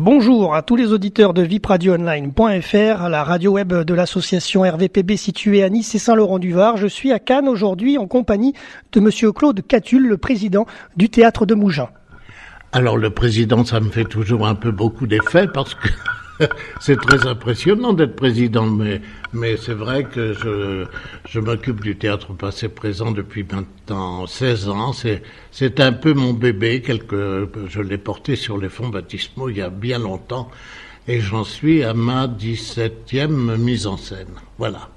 Bonjour à tous les auditeurs de vipradioonline.fr, la radio web de l'association RVPB située à Nice et Saint-Laurent-du-Var. Je suis à Cannes aujourd'hui en compagnie de monsieur Claude Catulle, le président du théâtre de Mougins. Alors le président, ça me fait toujours un peu beaucoup d'effet parce que c'est très impressionnant d'être président, mais c'est vrai que je m'occupe du théâtre passé présent depuis maintenant 16 ans. C'est un peu mon bébé, je l'ai porté sur les fonds baptismaux il y a bien longtemps et j'en suis à ma 17e mise en scène. Voilà.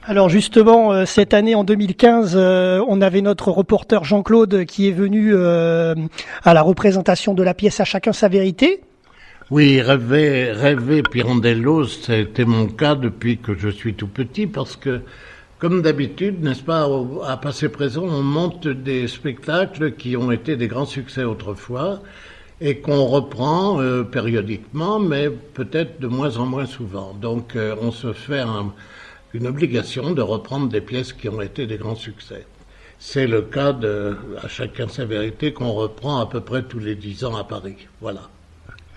Alors justement, cette année en 2015, on avait notre reporter Jean-Claude qui est venu à la représentation de la pièce À chacun sa vérité. Oui, rêver Pirandello, c'était mon cas depuis que je suis tout petit, parce que, comme d'habitude, n'est-ce pas, à Passé Présent, on monte des spectacles qui ont été des grands succès autrefois et qu'on reprend périodiquement, mais peut-être de moins en moins souvent. Donc, on se fait une obligation de reprendre des pièces qui ont été des grands succès. C'est le cas de À chacun sa vérité qu'on reprend à peu près tous les 10 ans à Paris. Voilà.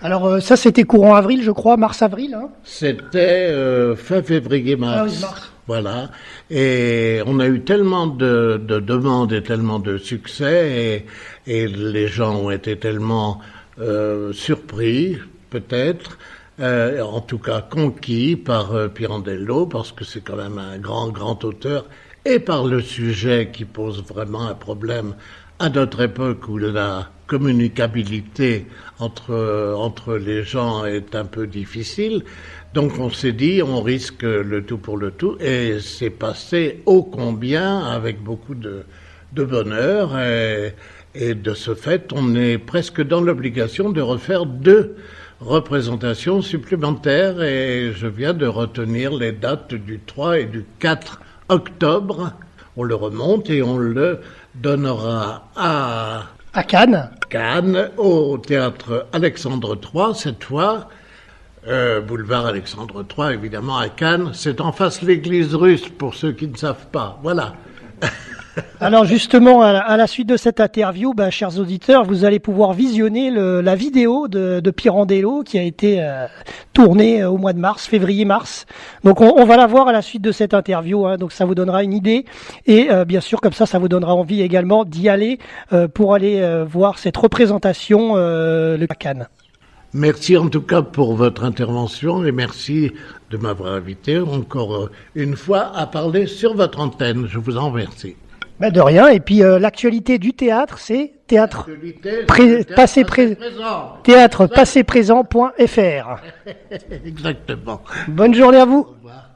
Alors ça c'était courant avril, je crois, mars-avril. Hein. C'était fin février-mars. Ah oui, mars. Voilà. Et on a eu tellement de demandes et tellement de succès et les gens ont été tellement surpris, peut-être, en tout cas conquis par Pirandello, parce que c'est quand même un grand auteur, et par le sujet qui pose vraiment un problème à notre époque où la communicabilité entre les gens est un peu difficile. Donc on s'est dit, on risque le tout pour le tout, et c'est passé ô combien avec beaucoup de bonheur, et de ce fait, on est presque dans l'obligation de refaire 2 représentations supplémentaires, et je viens de retenir les dates du 3 et du 4 octobre. On le remonte et on le donnera à Cannes, au théâtre Alexandre III, cette fois, boulevard Alexandre III, évidemment, à Cannes. C'est en face l'église russe, pour ceux qui ne savent pas. Voilà. Alors justement, à la suite de cette interview, chers auditeurs, vous allez pouvoir visionner la vidéo de Pirandello qui a été tournée au mois de mars, février-mars. Donc on va la voir à la suite de cette interview, hein, donc ça vous donnera une idée et bien sûr comme ça vous donnera envie également d'y aller pour aller voir cette représentation à Cannes. Merci en tout cas pour votre intervention et merci de m'avoir invité encore une fois à parler sur votre antenne. Je vous en remercie. De rien. Et puis l'actualité du théâtre, c'est théâtre passé-présent.fr. Exactement. Bonne journée à vous. Au revoir.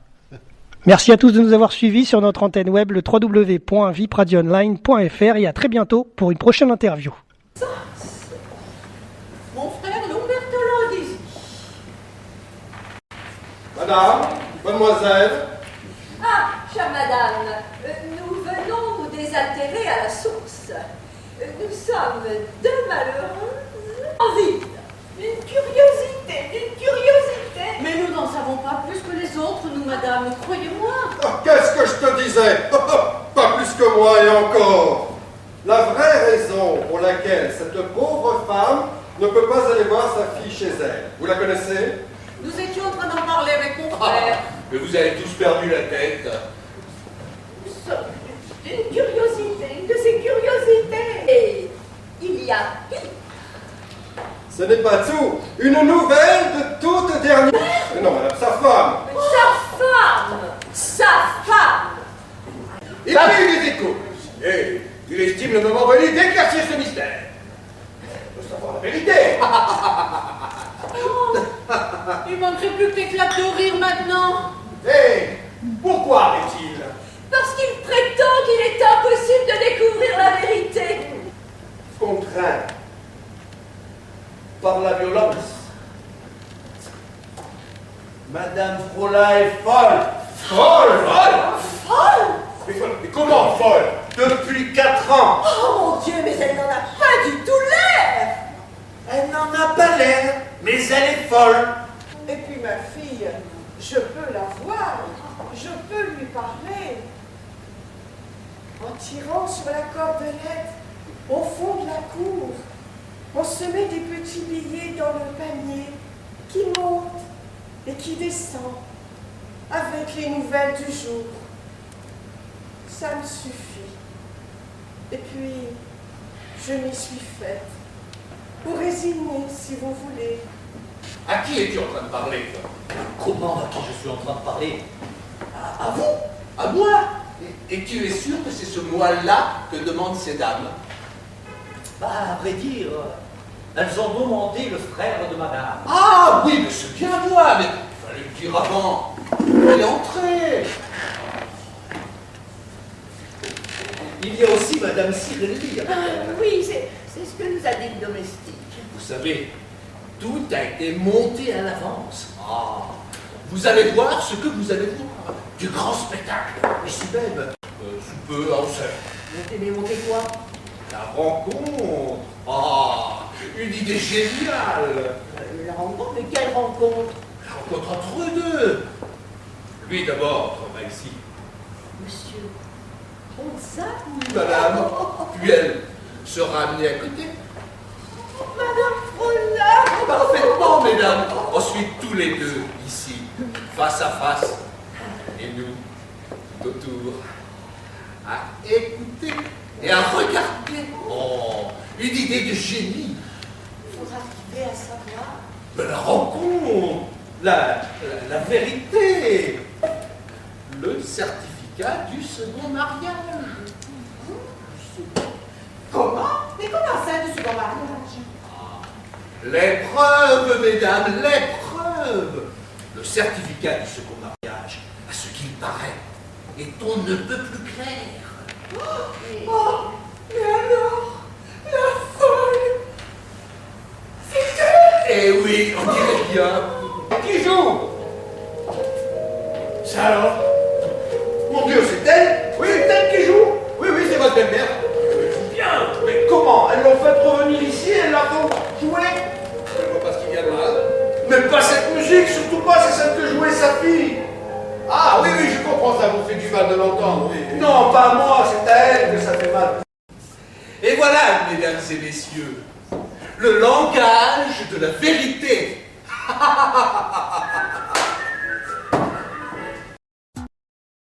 Merci à tous de nous avoir suivis sur notre antenne web, le www.vipradioonline.fr, et à très bientôt pour une prochaine interview. Mon frère Lamberto Landisi. Madame, mademoiselle. Ah, chère madame, nous venons vous désaltérer à la source. Nous sommes 2 malheureuses en vide. Une curiosité. Mais nous n'en savons pas plus que les autres, nous, madame, croyez-moi. Oh, qu'est-ce que je te disais? Pas plus que moi et encore. La vraie raison pour laquelle cette pauvre femme ne peut pas aller voir sa fille chez elle, vous la connaissez? Nous étions en train d'en parler avec mon frère. Mais vous avez tous perdu la tête. Nous sommes d'une curiosité, de ces curiosités. Et il y a pire. Ce n'est pas tout. Une nouvelle de toute dernière. Mais non, madame, sa femme. Sa femme. Il a eu des échos. Et il estime le moment venu d'éclaircir ce mystère. De savoir la vérité. Il manquerait plus que t'éclates de rire maintenant. Et pourquoi avait-il? Parce qu'il prétend qu'il est impossible de découvrir la vérité. Contraint par la violence. Madame Frola est folle. Folle? Mais comment folle? Depuis 4 ans. Oh mon Dieu, mais elle n'en a pas du tout l'air. Elle n'en a pas l'air, mais elle est folle. Et puis ma fille, je peux la voir, je peux lui parler. En tirant sur la cordelette, au fond de la cour, On se met des petits billets dans le panier qui monte et qui descend avec les nouvelles du jour. Ça me suffit. Et puis, je m'y suis faite. Ou résignée, si vous voulez. À qui es-tu en train de parler, toi? Comment à qui je suis en train de parler? À vous? À moi? Et tu es sûr que c'est ce moi-là que demandent ces dames? Bah, à vrai dire, elles ont demandé le frère de madame. Ah oui, mais c'est bien moi, mais il fallait le dire avant. Elle est entrée. Il y a aussi madame Cirelli. Oui, c'est ce que nous a dit le domestique. Vous savez, tout a été monté à l'avance. Ah, vous allez voir ce que vous allez voir. Du grand spectacle. Ici même, sous peu, en scène. Mais montez quoi? La rencontre. Ah, une idée géniale. La rencontre? Mais quelle rencontre? La rencontre entre eux deux. Lui d'abord travaille ici. Monsieur Ronsac? Oui, madame. Puis elle sera amenée à côté. Madame Frolin! Parfaitement, mesdames. Ensuite, tous les deux, ici, face à face. Et nous, tout autour, à écouter et à regarder. Oh, une idée de génie. Il faudra qu'il à savoir. Mais la rencontre, la vérité, le certificat du second mariage. Comment? Mais comment ça, du second mariage? L'épreuve, mesdames, l'épreuve. Le certificat du second mariage, à ce qu'il paraît, est on ne peut plus clair. Oh, mais alors, la folle, c'est Eh oui, on dirait bien. Qui joue? Ça alors? Mon Dieu, c'est elle? Oui, elle qui joue? Oui, oui, c'est votre belle-mère. Bien, mais comment? Elles l'ont fait revenir ici, elles l'ont joué? Je ne vois pas ce qu'il y a de mal. Même pas cette musique, surtout pas, c'est celle que jouait sa fille. Ah oui, oui, je comprends, ça vous fait du mal de l'entendre, oui. Non, pas à moi, c'est à elle que ça fait mal. Et voilà, mesdames et messieurs, le langage de la vérité.